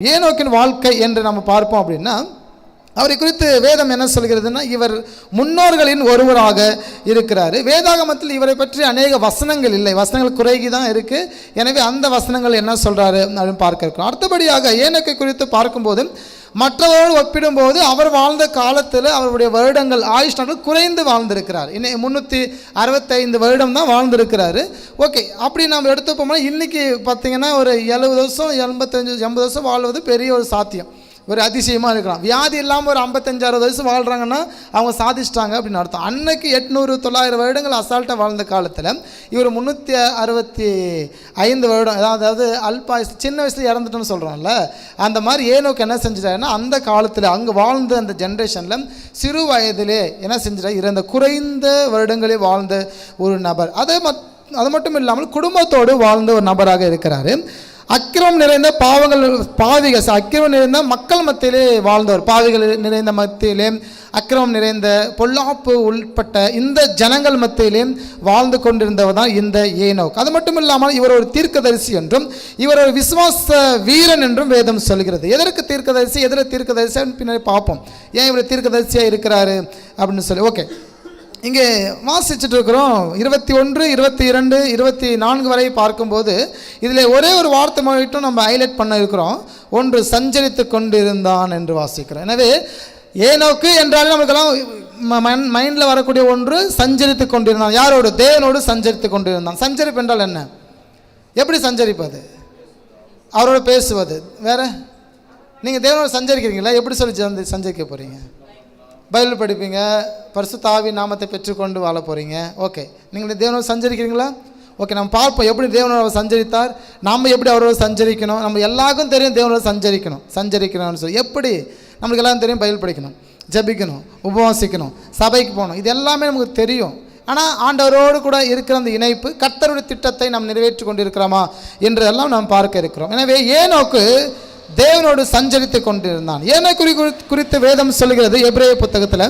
ஏனோக்கின் வாழ்க்கை என்று நம்ம பார்ப்போம் அப்படின்னா, அவரை குறித்து வேதம் என்ன சொல்கிறதுனா, இவர் முன்னோர்களின் ஒருவராக இருக்கிறார். வேதாகமத்தில் இவரை பற்றி அநேக வசனங்கள் இல்லை, வசனங்கள் குறைகி தான் இருக்குது. எனவே அந்த வசனங்கள் என்ன சொல்கிறாரு அப்படின்னு பார்க்க இருக்கிறோம். அடுத்தபடியாக ஏனோக்கை குறித்து பார்க்கும்போது, மற்றவரோடு ஒப்பிடும்போது அவர் வாழ்ந்த காலத்தில் அவருடைய வருடங்கள் ஆயுஷ் நாட்கள் குறைந்து வாழ்ந்திருக்கிறார். இன்னும் 365 வருடம் தான் வாழ்ந்திருக்கிறாரு. ஓகே, அப்படி நம்ம எடுத்துப்போம்னா இன்றைக்கி பார்த்திங்கன்னா ஒரு 70 வருஷம் 85 வருஷம் வாழ்வது பெரிய ஒரு சாத்தியம், ஒரு அதிசயமாக இருக்கலாம். வியாதி இல்லாமல் ஒரு 55-60 வயசு வாழ்கிறாங்கன்னா அவங்க சாதிச்சிட்டாங்க அப்படின்னு அர்த்தம். அன்னைக்கு 800-900 வருடங்கள் அசால்ட்டாக வாழ்ந்த காலத்தில் இவர் 365 வருடம், அதாவது அல்பாயுஸ், சின்ன வயசில் இறந்துட்டோன்னு சொல்கிறோம்ல, அந்த மாதிரி ஏனோக்கு என்ன செஞ்சிட்டாருன்னா அந்த காலத்தில் அங்கே வாழ்ந்த அந்த ஜென்ரேஷனில் சிறு வயதிலே என்ன செஞ்சிட்டார், இறந்த குறைந்த வருடங்களே வாழ்ந்த ஒரு நபர். அது மட்டும் இல்லாமல் குடும்பத்தோடு வாழ்ந்த ஒரு நபராக இருக்கிறார். அக்கிரமம் நிறைந்த பாவிகள் அக்கிரமம் நிறைந்த மக்கள் மத்தியிலே வாழ்ந்தவர், பாவிகள் நிறைந்த மத்தியிலே அக்கிரமம் நிறைந்த பொல்லாப்பு உள்பட்ட இந்த ஜனங்கள் மத்தியிலே வாழ்ந்து கொண்டிருந்தவர் தான் இந்த ஏனோக். அது மட்டும் இல்லாமல் இவர் ஒரு தீர்க்கதரிசி என்றும் இவர் ஒரு விசுவாச வீரன் என்றும் வேதம் சொல்கிறது. எதற்கு தீர்க்கதரிசி, எதில் தீர்க்கதரிசி பின்னாடி பார்ப்போம், ஏன் இவர் தீர்க்கதரிசியாக இருக்கிறாரு அப்படின்னு சொல்லி. ஓகே, இங்கே வாசிச்சுட்டு இருக்கிறோம் 21, 22, 24 வரை பார்க்கும்போது இதில் ஒரே ஒரு வார்த்தை மட்டும் நம்ம ஹைலைட் பண்ண இருக்கிறோம். ஒன்று சஞ்சரித்து கொண்டிருந்தான் என்று வாசிக்கிறோம். எனவே ஏனோக்கு என்றாலும் நமக்கெல்லாம் மைண்டில் வரக்கூடிய ஒன்று சஞ்சரித்து கொண்டிருந்தான். யாரோடு? தேவனோடு சஞ்சரித்து கொண்டிருந்தான். சஞ்சரிப்பு என்றால் என்ன? எப்படி சஞ்சரிப்பது? அவரோட பேசுவது. வேற நீங்கள் தேவனோடு சஞ்சரிக்கிறீங்களா? எப்படி சொல்லி சஞ்சரிக்க போகிறீங்க? பைபிள் படிப்பீங்க, பரிசுத்த ஆவி நாமத்தை பெற்றுக்கொண்டு வாழ போகிறீங்க. ஓகே, நீங்கள் தேவனோடு சஞ்சரிக்கிறீங்களா? ஓகே, நம்ம பார்ப்போம் எப்படி தேவனோட சஞ்சரித்தார், நாம் எப்படி அவரோட சஞ்சரிக்கணும். நம்ம எல்லாருக்கும் தெரியும் தேவனோட சஞ்சரிக்கணும்னு சொல்லி. எப்படி? நம்மளுக்கு எல்லாம் தெரியும், பைபிள் படிக்கணும், ஜெபிக்கணும், உபவாசிக்கணும், சபைக்கு போகணும், இது எல்லாமே நமக்கு தெரியும். ஆனால் ஆண்டவரோடு கூட இருக்கிற அந்த இணைப்பு, கர்த்தருடைய திட்டத்தை நாம் நிறைவேற்றி கொண்டு இருக்கிறோமா என்றெல்லாம் நாம் பார்க்க இருக்கிறோம். எனவே ஏனோக்கு தேவனோடு சஞ்சரித்து கொண்டிருந்தான். ஏனோக்கு குறித்து வேதம் சொல்கிறது எபிரேய புத்தகத்தில்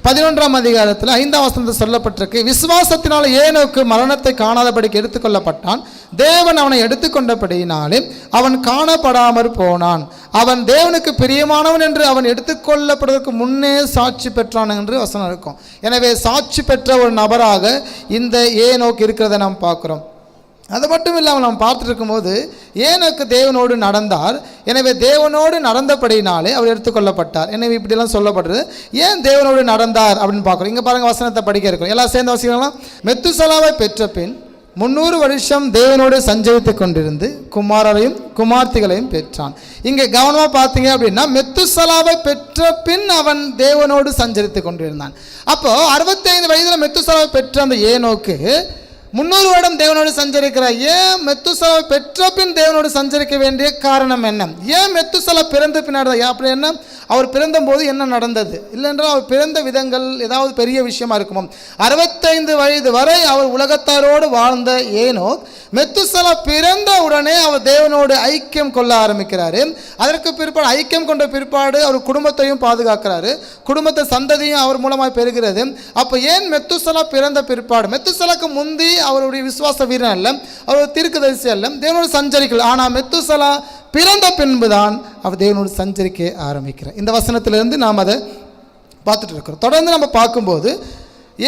11ஆம் அதிகாரத்தில் 5ஆம் வசனத்தில் சொல்லப்பட்டிருக்கு, விசுவாசத்தினால் ஏனோக்கு மரணத்தை காணாதபடிக்கு எடுத்துக்கொள்ளப்பட்டான். தேவன் அவனை எடுத்துக்கொண்டபடியினாலே அவன் காணப்படாமற் போனான். அவன் தேவனுக்கு பிரியமானவன் என்று அவன் எடுத்துக்கொள்ளப்படுவதற்கு முன்னே சாட்சி பெற்றான் என்று வசனம் இருக்கும். எனவே சாட்சி பெற்ற ஒரு நபராக இந்த ஏனோக்கு இருக்கிறத நாம் பார்க்குறோம். அது மட்டும் இல்லாமல் நாம் பார்த்துட்டு இருக்கும்போது ஏனோக்கு தேவனோடு நடந்தார். எனவே தேவனோடு நடந்தபடினாலே அவர் எடுத்துக்கொள்ளப்பட்டார். எனவே இப்படிலாம் சொல்லப்படுறது. ஏன் தேவனோடு நடந்தார் அப்படின்னு பார்க்குறோம். இங்கே பாருங்கள், வசனத்தை படிக்க இருக்கிறோம். எல்லாம் சேர்ந்து வசிக்கலாம். மெத்துசலாவை பெற்ற பின் 300 வருஷம் தேவனோடு சஞ்சரித்து கொண்டிருந்து குமாரரையும் குமார்த்திகளையும் பெற்றான். இங்கே கவனமாக பார்த்தீங்க அப்படின்னா மெத்துசலாவை பெற்ற பின் அவன் தேவனோடு சஞ்சரித்து கொண்டிருந்தான். அப்போது 65 வயதில் மெத்துசலாவை பெற்ற அந்த ஏனோக்கு 300 வருடம் தேவனோடு சஞ்சரிக்கிறார். ஏன் மெத்துசலாவை பெற்ற பின் தேவனோடு சஞ்சரிக்க வேண்டிய காரணம் என்ன? ஏன் மெத்துசலா பிறந்த பின்னாடி அப்படி என்ன, அவர் பிறந்தபோது என்ன நடந்தது? இல்லைன்றால் அவர் பிறந்த விதங்கள் ஏதாவது பெரிய விஷயமா இருக்குமோ? 65 வயது வரை அவர் உலகத்தாரோடு வாழ்ந்த ஏனோக் மெத்துசலா பிறந்த உடனே அவர் தேவனோடு ஐக்கியம் கொள்ள ஆரம்பிக்கிறாரு. அதற்கு பிற்பாடு ஐக்கியம் கொண்ட பிற்பாடு அவர் குடும்பத்தையும் பாதுகாக்கிறாரு, குடும்பத்தை சந்ததியும் அவர் மூலமாக பெறுகிறது. அப்போ ஏன் மெத்துசலா பிறந்த பிற்பாடு, மெத்துசலாக்கு முந்தி அவருடைய விசுவாச வீரன் அல்ல, அவர் தீர்க்கதரிசி அல்ல, தேவனோடு சஞ்சரிக்கல. ஆனால் மெத்துசலா பிறந்த பின்புதான் அவர் தேவனோடு சஞ்சரிக்க ஆரம்பிக்கிறார். இந்த வசனத்திலிருந்து நாம் அதை பார்த்துட்டு இருக்கிறோம். தொடர்ந்து நம்ம பார்க்கும்போது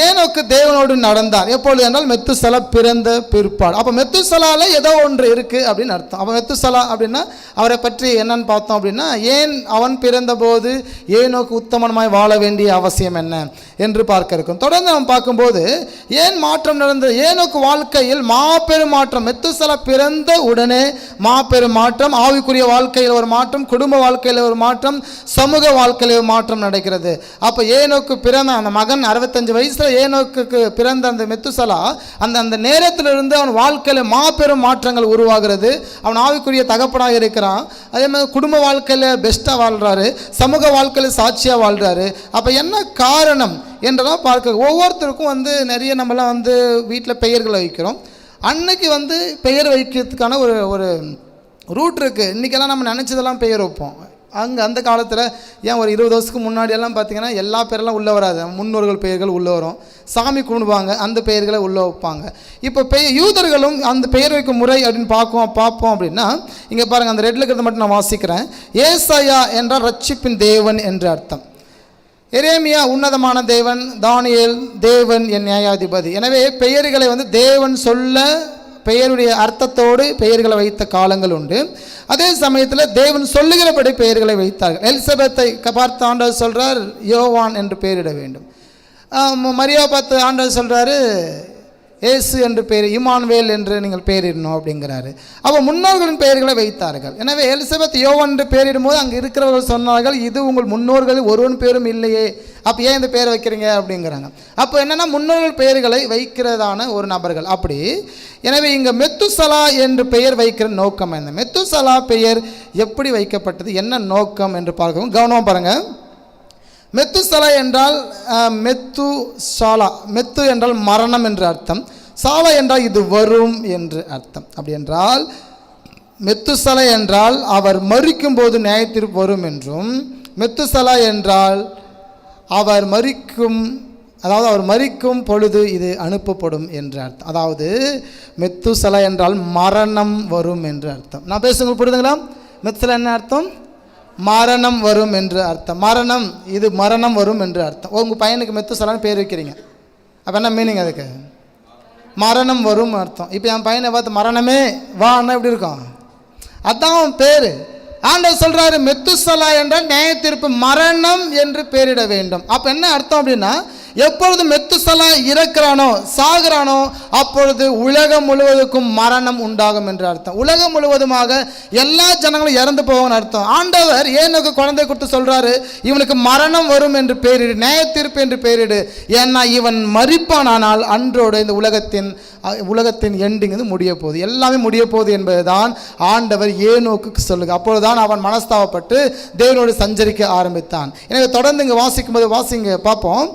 ஏனோக்கு தேவனோடு நடந்தார் எப்பொழுது என்றால் மெத்துசலா பிறந்த பிற்பாடு. அப்போ மெத்துசலால ஏதோ ஒன்று இருக்குது அப்படின்னு அர்த்தம். அப்போ மெத்துசலா அப்படின்னா அவரை பற்றி என்னன்னு பார்த்தோம் அப்படின்னா, ஏன் அவன் பிறந்தபோது ஏனோக்கு உத்தமமாய் வாழ வேண்டிய அவசியம் என்ன என்று பார்க்க இருக்கும். தொடர்ந்து நம்ம பார்க்கும்போது ஏன் மாற்றம் நடந்தது, ஏனோக்கு வாழ்க்கையில் மாபெரும் மாற்றம். மெத்துசலா பிறந்த உடனே மாபெரும் மாற்றம், ஆவிக்குரிய வாழ்க்கையில் ஒரு மாற்றம், குடும்ப வாழ்க்கையில் ஒரு மாற்றம், சமூக வாழ்க்கையில் ஒரு மாற்றம் நடக்கிறது. அப்போ ஏனோக்கு பிறந்த அந்த மகன் 65 வயசு ஏனோக்கு பிறந்த அந்த மெத்துசலா அந்த நேரத்திலிருந்து அவன் வாழ்க்கையில் மாபெரும் மாற்றங்கள் உருவாகிறது. அவன் ஆவிக்குரிய தகப்பனாக இருக்கிறான். அதே மாதிரி குடும்ப வாழ்க்கையில் பெஸ்ட்டாக வாழ்கிறாரு, சமூக வாழ்க்கையில் சாட்சியாக வாழ்கிறாரு. அப்போ என்ன காரணம் என்றெல்லாம் பார்க்க, ஒவ்வொருத்தருக்கும் நிறைய நம்மளாம் வீட்டில் பெயர்களை வைக்கிறோம். அன்னைக்கு பெயர் வைக்கிறதுக்கான ஒரு ரூட் இருக்குது. இன்றைக்கெல்லாம் நம்ம நினச்சதெல்லாம் பெயர் வைப்போம். அங்கே அந்த காலத்தில் ஏன் ஒரு 20 வருஷத்துக்கு முன்னாடியெல்லாம் பார்த்தீங்கன்னா எல்லா பேரெல்லாம் உள்ளே வராது, முன்னோர்கள் பெயர்கள் உள்ளே வரும், சாமி கும்பிடுவாங்க, அந்த பெயர்களை உள்ளே வைப்பாங்க. இப்போ யூதர்களும் அந்த பெயர் வைக்கும் முறை அப்படின்னு பார்ப்போம் அப்படின்னா இங்கே பாருங்கள், அந்த ரெட்டில் இருக்கிறத மட்டும் நான் வாசிக்கிறேன். ஏசாயா என்றால் ரட்சிப்பின் தேவன் என்று அர்த்தம். எரேமியா உன்னதமான தேவன், தானியேல் தேவன் என் நியாயாதிபதி. எனவே பெயர்களை தேவன் சொல்ல பெயருடைய அர்த்தத்தோடு பெயர்களை வைத்த காலங்கள் உண்டு. அதே சமயத்தில் தேவன் சொல்லுகிறபடி பெயர்களை வைத்தார்கள். எலிசபெத்தை பார்த்து ஆண்டவர் சொல்கிறார் யோவான் என்று பெயரிட வேண்டும். மரியா பார்த்து ஆண்டவர் சொல்கிறாரு ஏசு என்று பெயர், இமானுவேல் என்று நீங்கள் பெயரிடணும் அப்படிங்கிறாரு. அப்போ முன்னோர்களின் பெயர்களை வைத்தார்கள். எனவே எலிசபெத் யோவான் என்று பெயரிடும் போது அங்கே இருக்கிறவர்கள் சொன்னார்கள், இது உங்கள் முன்னோர்களில் ஒருவன் பேரும் இல்லையே, அப்போ ஏன் இந்த பெயர் வைக்கிறீங்க அப்படிங்கிறாங்க. அப்போ என்னென்னா முன்னோர்கள் பெயர்களை வைக்கிறதான ஒரு நபர்கள் அப்படி. எனவே இங்கே மெத்துசலா என்று பெயர் வைக்கிற நோக்கம் என்ன, மெத்துசலா பெயர் எப்படி வைக்கப்பட்டது, என்ன நோக்கம் என்று பார்க்கவும் கவனம் பாருங்கள். மெத்துசலா என்றால் மெத்து சாலா, மெத்து என்றால் மரணம் என்று அர்த்தம், சாலா என்றால் இது வரும் என்று அர்த்தம். அப்படி என்றால் மெத்துசலா என்றால் அவர் மரிக்கும் போது நியாயத்தீர்ப்பு வரும் என்றும், மெத்துசலா என்றால் அவர் மரிக்கும், அதாவது அவர் மரிக்கும் பொழுது இது அனுப்பப்படும் என்று அர்த்தம். அதாவது மெத்துசலா என்றால் மரணம் வரும் என்று அர்த்தம். நான் பேசுங்க புரியுதுங்களா? மெத்துசலா என்ன அர்த்தம்? மரணம் வரும் என்று அர்த்தம். மரணம், இது மரணம் வரும் என்று அர்த்தம். உங்கள் பையனுக்கு மெத்துசலான்னு பேர் வைக்கிறீங்க, அப்போ என்ன மீனிங் அதுக்கு? மரணம் வரும் அர்த்தம். இப்போ என் பையனை பார்த்து மரணமே வான்னா எப்படி இருக்கும்? அதான் பேர். ஆண்டவர் சொல்கிறாரு மெத்துசலா என்றால் நியாயத்தீர்ப்பு, மரணம் என்று பெயரிட வேண்டும். அப்போ என்ன அர்த்தம் அப்படின்னா, எப்பொழுது மெத்துசலா இறக்கிறானோ சாகிறானோ அப்பொழுது உலகம் முழுவதுக்கும் மரணம் உண்டாகும் என்று அர்த்தம். உலகம் முழுவதுமாக எல்லா ஜனங்களும் இறந்து போவாங்கன்னு அர்த்தம். ஆண்டவர் ஏனோக்கு குழந்தை கொடுத்து சொல்கிறாரு, இவனுக்கு மரணம் வரும் என்று பெயரிடு, நியாயத்தீர்ப்பு என்று பெயரிடு, ஏன்னா இவன் மரிப்பானால் அன்றோடு இந்த உலகத்தின் எண்டிங் முடிய போகுது, எல்லாமே முடிய போகுது என்பதுதான் ஆண்டவர் ஏனோக்கு சொல்லுங்க. அப்பொழுதுதான் அவன் மனஸ்தாபப்பட்டு தேவனோடு சஞ்சரிக்க ஆரம்பித்தான். எனவே தொடர்ந்து இங்கே வாசிக்கும்போது வாசிங்க பார்ப்போம்.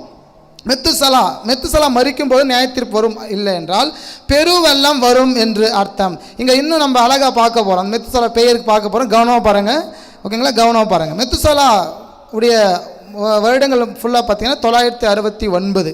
மெத்துசலா மரிக்கும் போது நியாயத்தீர்ப்பு வரும், இல்லை என்றால் பெருவெள்ளம் வரும் என்று அர்த்தம். இங்கே இன்னும் நம்ம அழகாக பார்க்க போகிறோம், மெத்துசலா பெயருக்கு பார்க்க போகிறோம். கவனமாக பாருங்கள், ஓகேங்களா? கவனமாக பாருங்கள். மெத்துசலா உடைய வருடங்கள் ஃபுல்லாக பார்த்தீங்கன்னா 969.